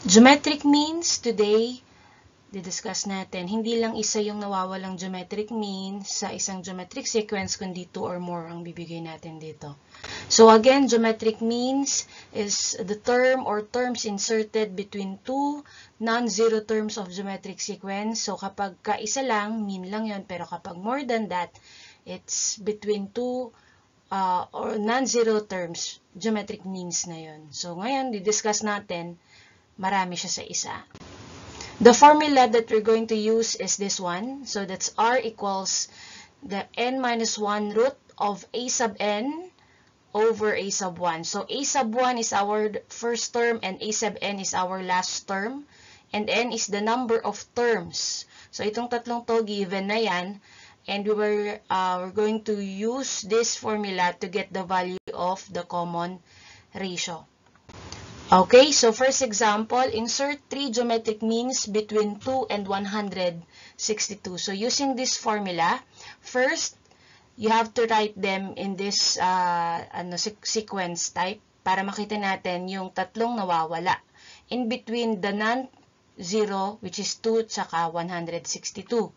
Geometric means, today, didiscuss natin, hindi lang isa yung nawawalang geometric mean sa isang geometric sequence, kundi 2 or more ang bibigay natin dito. So again, geometric means is the term or terms inserted between two non-zero terms of geometric sequence. So kapag kaisa lang, mean lang yon. Pero kapag more than that, it's between two or non-zero terms, geometric means na yon. So ngayon, didiscuss natin, marami siya sa isa. The formula that we're going to use is this one. So that's R equals the n minus 1 root of a sub n over a sub 1. So a sub 1 is our first term and a sub n is our last term. And n is the number of terms. So itong tatlong to, given na yan. And we're going to use this formula to get the value of the common ratio. Okay, so first example, insert 3 geometric means between 2 and 162. So using this formula, first, you have to write them in this sequence type para makita natin yung tatlong nawawala. In between the non-zero, which is 2, tsaka 162.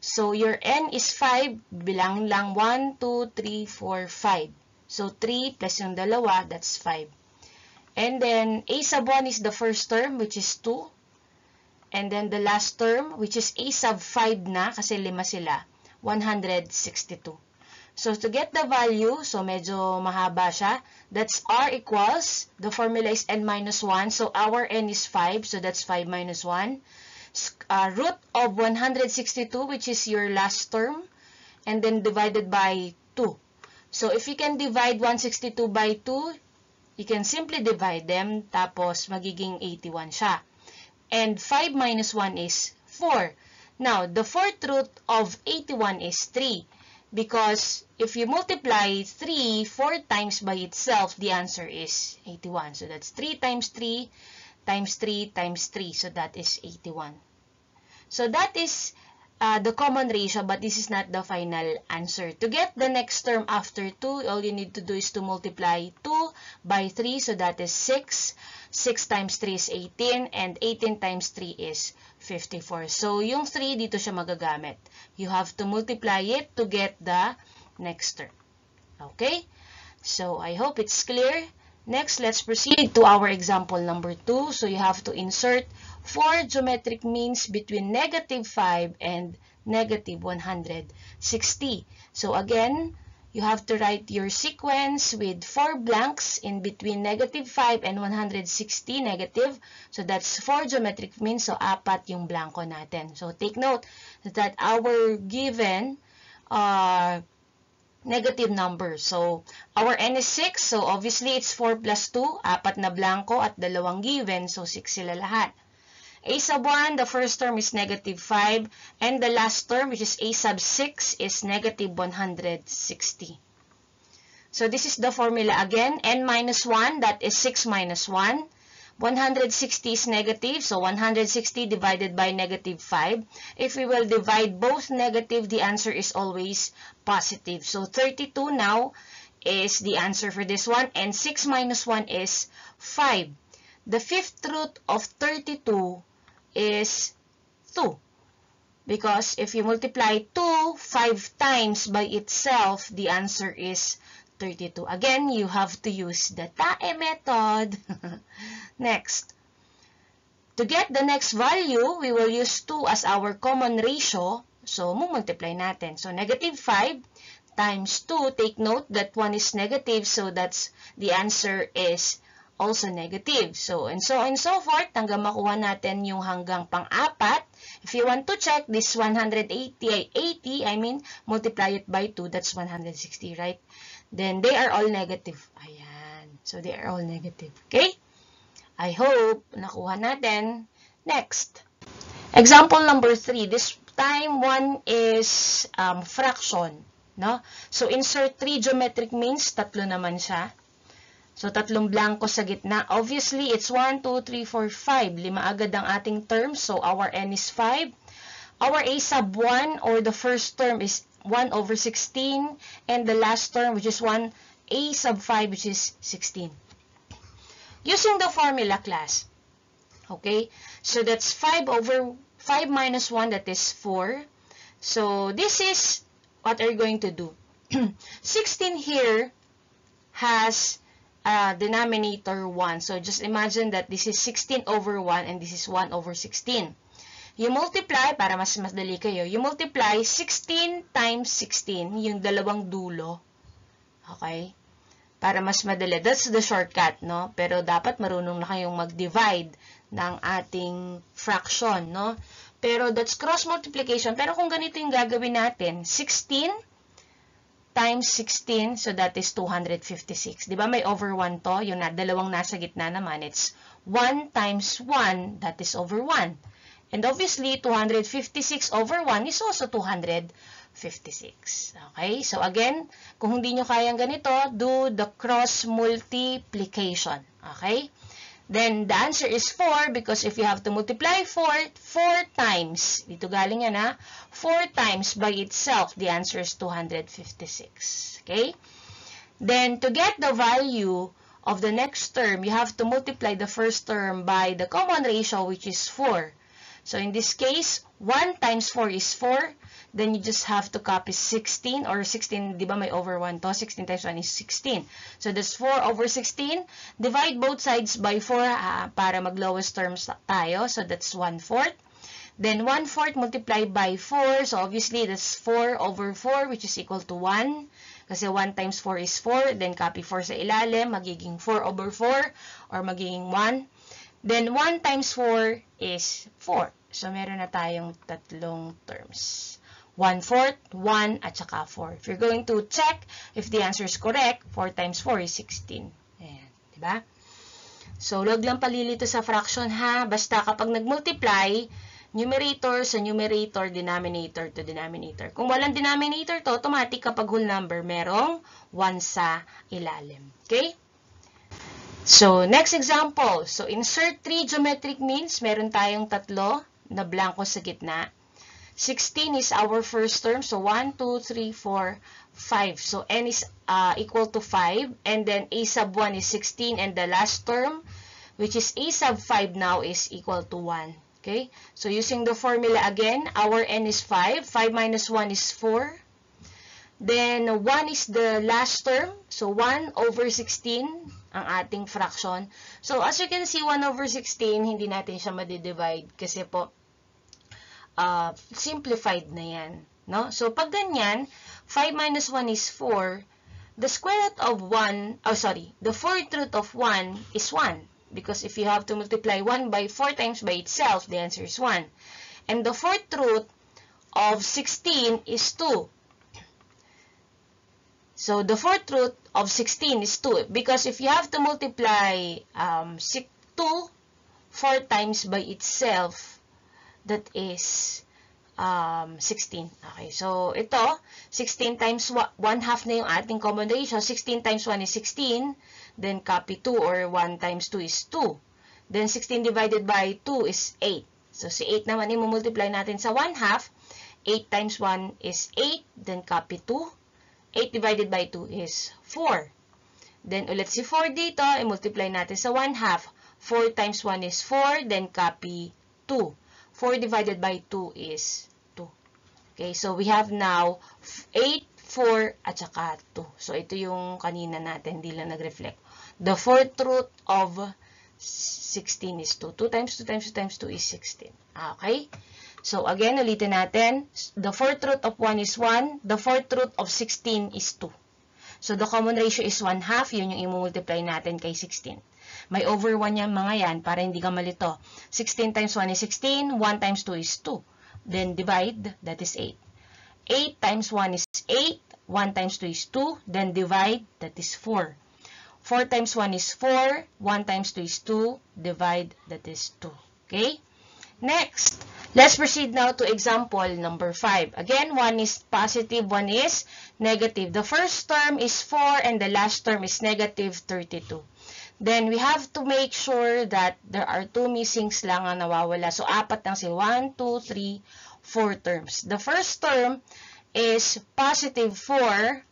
So your n is 5, bilang lang 1, 2, 3, 4, 5. So 3 plus yung dalawa, that's 5. And then, a sub 1 is the first term, which is 2. And then, the last term, which is a sub 5 na, kasi 5 sila, 162. So, to get the value, so medyo mahaba siya, that's R equals, the formula is n minus 1, so our n is 5, so that's 5 minus 1. Root of 162, which is your last term, and then divided by 2. So, if you can divide 162 by 2, you can simply divide them, tapos magiging 81 siya. And 5 minus 1 is 4. Now, the fourth root of 81 is 3. Because if you multiply 3 4 times by itself, the answer is 81. So that's 3 times 3 times 3 times 3. So that is 81. So that is the common ratio, but this is not the final answer. To get the next term after 2, all you need to do is to multiply 2 by 3, so that is 6. 6 times 3 is 18, and 18 times 3 is 54. So, yung 3, dito siya magagamit. You have to multiply it to get the next term. Okay? So, I hope it's clear. Next, let's proceed to our example number 2. So, you have to insert 4 geometric means between negative 5 and negative 160. So, again, you have to write your sequence with 4 blanks in between negative 5 and 160 negative. So, that's 4 geometric means. So, 4 yung blanko natin. So, take note that our given negative number. So, our n is 6. So, obviously, it's 4 plus 2. 4 na blanco at 2 given. So, 6 sila lahat. A sub 1, the first term is negative 5. And the last term, which is a sub 6, is negative 160. So, this is the formula again. N minus 1, that is 6 minus 1. 160 is negative, so 160 divided by negative 5. If we will divide both negative, the answer is always positive. So 32 now is the answer for this one, and 6 minus 1 is 5. The fifth root of 32 is 2. Because if you multiply 2 5 times by itself, the answer is 32. Again, you have to use the TAE method. Next. To get the next value, we will use 2 as our common ratio. So, multiply natin. So, negative 5 times 2. Take note that 1 is negative. So, that's the answer is also negative. So, and so on and so forth. Hanggang makuha natin yung hanggang pang-4. If you want to check this 180, multiply it by 2. That's 160, right? Then, they are all negative. Ayan. So, they are all negative. Okay? I hope nakuha natin. Next. Example number 3. This time, one is fraction. No? So, insert 3 geometric means. 3 naman siya. So, 3 blanco sa gitna. Obviously, it's 1, 2, 3, 4, 5. 5 agad ang ating term. So, our n is 5. Our a sub 1 or the first term is 1 over 16. And the last term, which is 1, a sub 5, which is 16. Using the formula, class, Okay? So that's 5 over 5 minus 1, that is 4. So this is what we're going to do. 16 here has denominator 1. So just imagine that this is 16 over 1 and this is 1 over 16. You multiply, para mas madali kayo, you multiply 16 times 16, yung dalawang dulo. Okay? Para mas madali. That's the shortcut, no? Pero dapat marunong na kayong mag-divide ng ating fraction, no? Pero that's cross multiplication. Pero kung ganito yung gagawin natin, 16 times 16, so that is 256. Di ba may over 1 to? Yung dalawang nasa gitna naman, it's 1 times 1, that is over 1. And obviously, 256 over 1 is also 256. Okay? So again, kung hindi nyo kayang ganito, do the cross multiplication. Okay? Then the answer is 4 because if you have to multiply 4 times, dito galing yan ha, 4 times by itself, the answer is 256. Okay? Then to get the value of the next term, you have to multiply the first term by the common ratio, which is 4. So in this case, 1 times 4 is 4. Then you just have to copy 16 or 16, di ba may over 1 to? 16 times 1 is 16. So that's 4 over 16. Divide both sides by 4 para mag-lowest terms tayo. So that's 1/4. Then 1/4 multiplied by 4. So obviously that's 4 over 4 which is equal to 1. Kasi 1 times 4 is 4. Then copy 4 sa ilalim. Magiging 4 over 4 or magiging 1. Then 1 times 4 is 4. So meron na tayong tatlong terms. 1/4, 1, at saka 4. If you're going to check if the answer is correct, 4 times 4 is 16. Ayan, diba? So, huwag lang palilito sa fraction ha. Basta kapag nag-multiply, numerator sa numerator, denominator to denominator. Kung walang denominator to, automatic kapag whole number, merong 1 sa ilalim. Okay? So, next example. So, insert 3 geometric means. Meron tayong tatlo na blanco sa gitna. 16 is our first term. So, 1, 2, 3, 4, 5. So, n is equal to 5. And then, a sub 1 is 16. And the last term, which is a sub 5 now, is equal to 1. Okay? So, using the formula again, our n is 5. 5 minus 1 is 4. Then, 1 is the last term. So, 1 over 16 ang ating fraction. So, as you can see, 1 over 16, hindi natin siya madidivide kasi po, simplified na yan. No? So, pag ganyan, 5 minus 1 is 4. The square root of 1, the fourth root of 1 is 1. Because if you have to multiply 1 by 4 times by itself, the answer is 1. And the fourth root of 16 is 2. So, the fourth root of 16 is 2. Because if you have to multiply 2 4 times by itself, that is 16. Okay, so ito, 16 times 1 half na yung ating common ratio. 16 times 1 is 16. Then copy 2 or 1 times 2 is 2. Then 16 divided by 2 is 8. So si 8 naman i-multiply natin sa 1 half. 8 times 1 is 8. Then copy 2. 8 divided by 2 is 4. Then ulit si 4 dito, i-multiply natin sa 1 half. 4 times 1 is 4. Then copy 2. 4 divided by 2 is 2. Okay, so we have now 8, 4, at saka 2. So, ito yung kanina natin, hindi lang nag-reflect. The fourth root of 16 is 2. 2 times 2 times 2 times 2 is 16. Okay? So, again, ulitin natin. The fourth root of 1 is 1. The fourth root of 16 is 2. So, the common ratio is 1 half. Yun yung i-multiply natin kay 16. May over 1 yan mga yan para hindi ka malito. 16 times 1 is 16. 1 times 2 is 2. Then divide, that is 8. 8 times 1 is 8. 1 times 2 is 2. Then divide, that is 4. 4 times 1 is 4. 1 times 2 is 2. Divide, that is 2. Okay? Next, let's proceed now to example number 5. Again, 1 is positive, 1 is negative. The first term is 4 and the last term is negative 32. Then, we have to make sure that there are 2 missings lang ang nawawala. So, 4 lang sila. 1, 2, 3, 4 terms. The first term is positive 4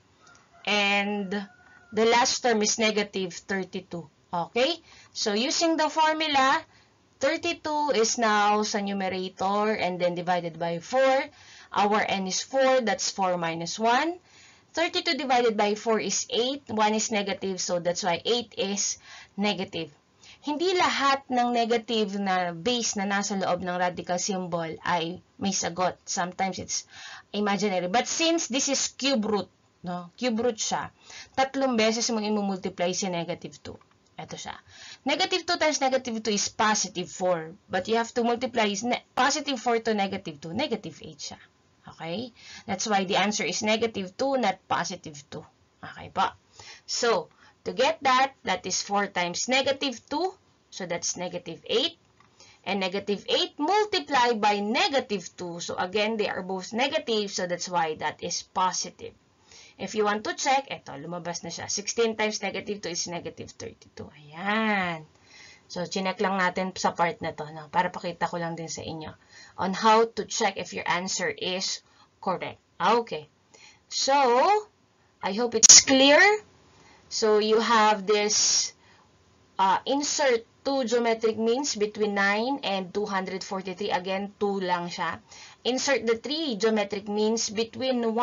and the last term is negative 32. Okay? So, using the formula, 32 is now sa numerator and then divided by 4. Our n is 4, that's 4 minus 1. 32 divided by 4 is 8. 1 is negative, so that's why 8 is negative. Hindi lahat ng negative na base na nasa loob ng radical symbol ay may sagot. Sometimes it's imaginary. But since this is cube root, no? Cube root siya, 3 beses mong i-multiply si negative 2. Ito siya. Negative 2 times negative 2 is positive 4. But you have to multiply positive 4 to negative 2. Negative 8 siya. Okay? That's why the answer is negative 2, not positive 2. Okay pa? So, to get that, that is 4 times negative 2. So, that's negative 8. And negative 8 multiplied by negative 2. So, again, they are both negative. So, that's why that is positive. If you want to check, eto, lumabas na siya. 16 times negative 2 is negative 32. Ayan. So, chinek lang natin sa part na to, no? Para pakita ko lang din sa inyo on how to check if your answer is correct. Okay. So, I hope it's clear. So, you have this insert 2 geometric means between 9 and 243. Again, 2 lang siya. Insert the 3 geometric means between 1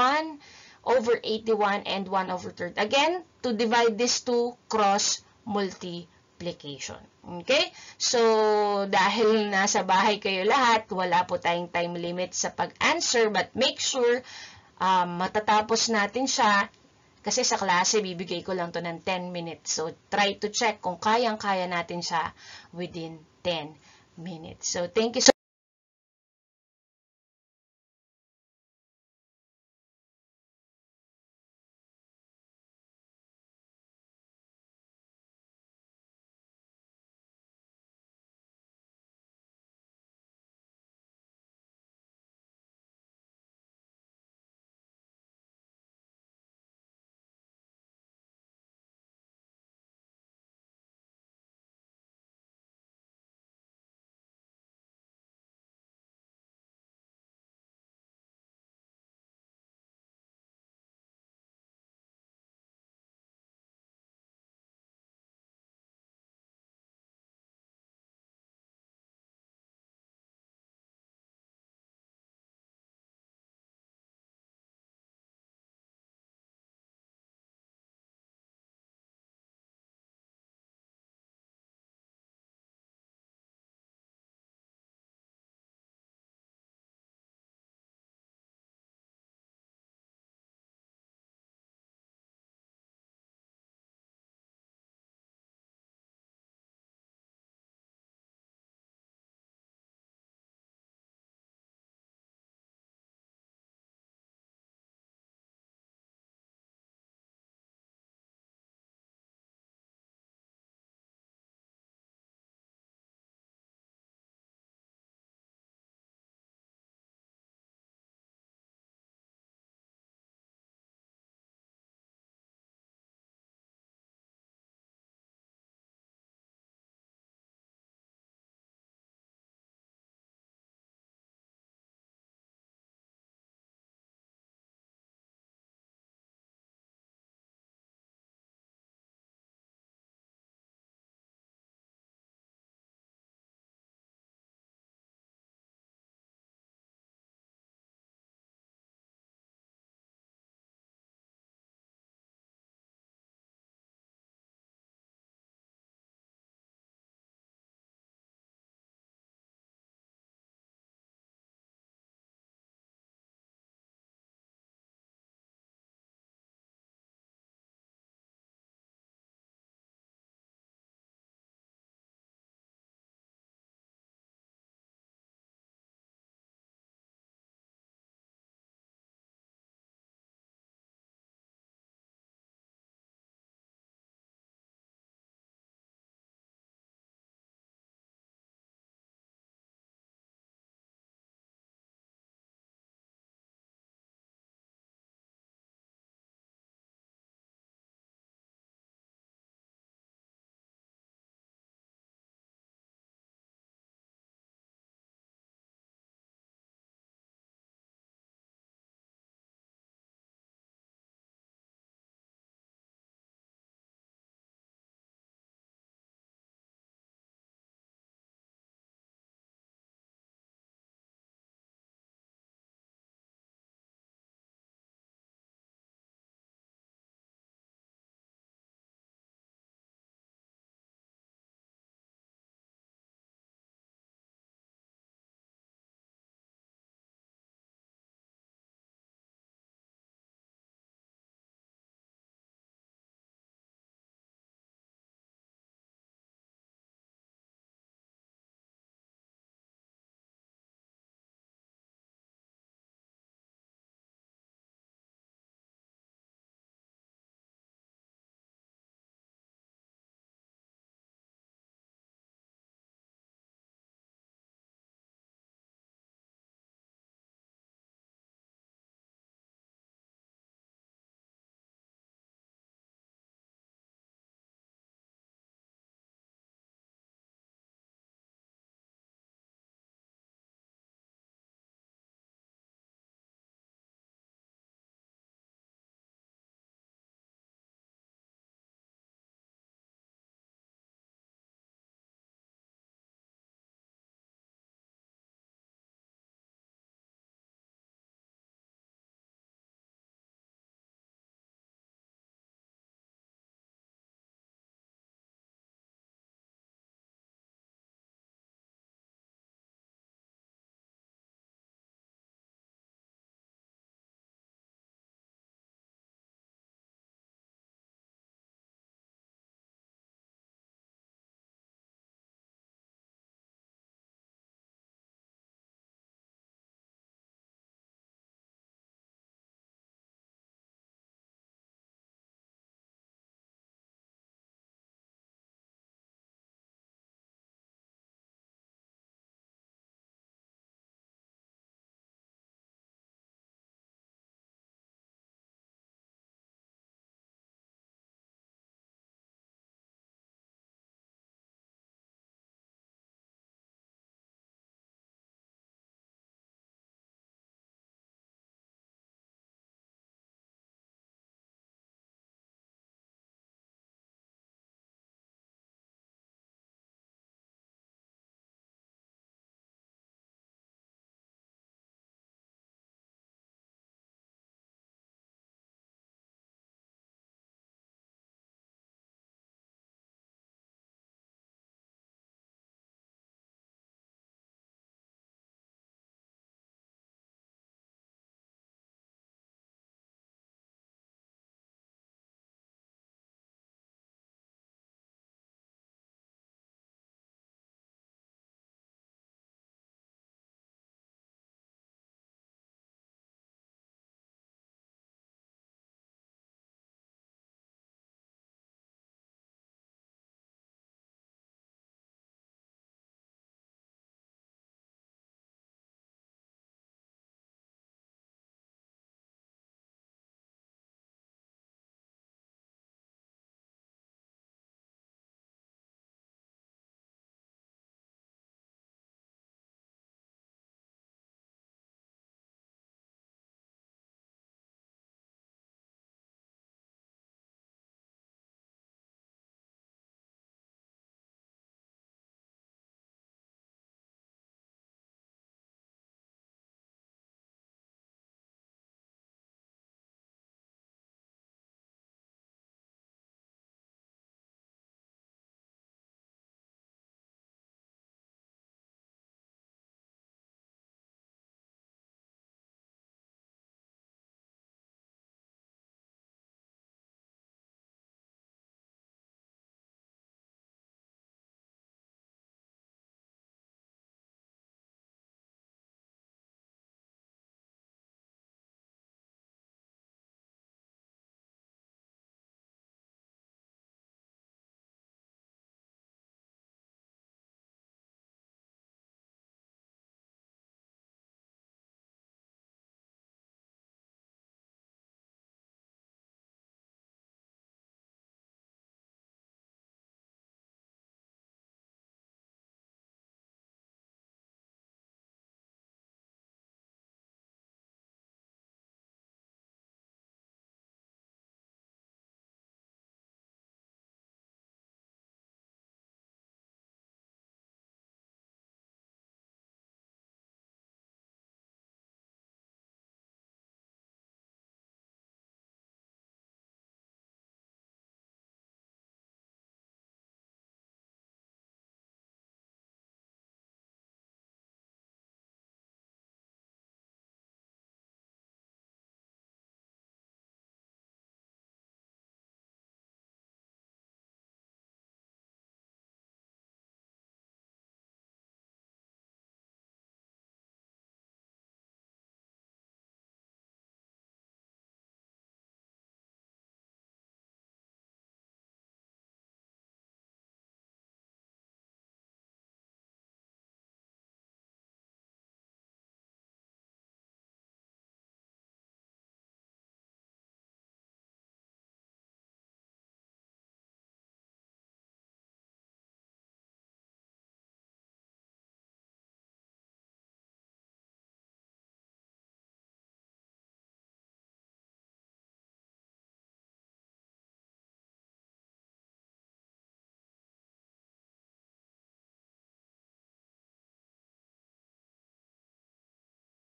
over 81 and 1 over 30. Again, to divide this to cross multiplication. Okay? So, dahil nasa bahay kayo lahat, wala po tayong time limit sa pag-answer, but make sure matatapos natin siya kasi sa klase, bibigay ko lang to ng 10 minutes. So, try to check kung kayang-kaya natin siya within 10 minutes. So, thank you so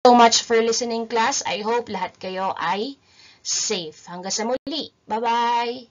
So much for listening, class. I hope lahat kayo ay safe. Hanggang sa muli. Bye-bye!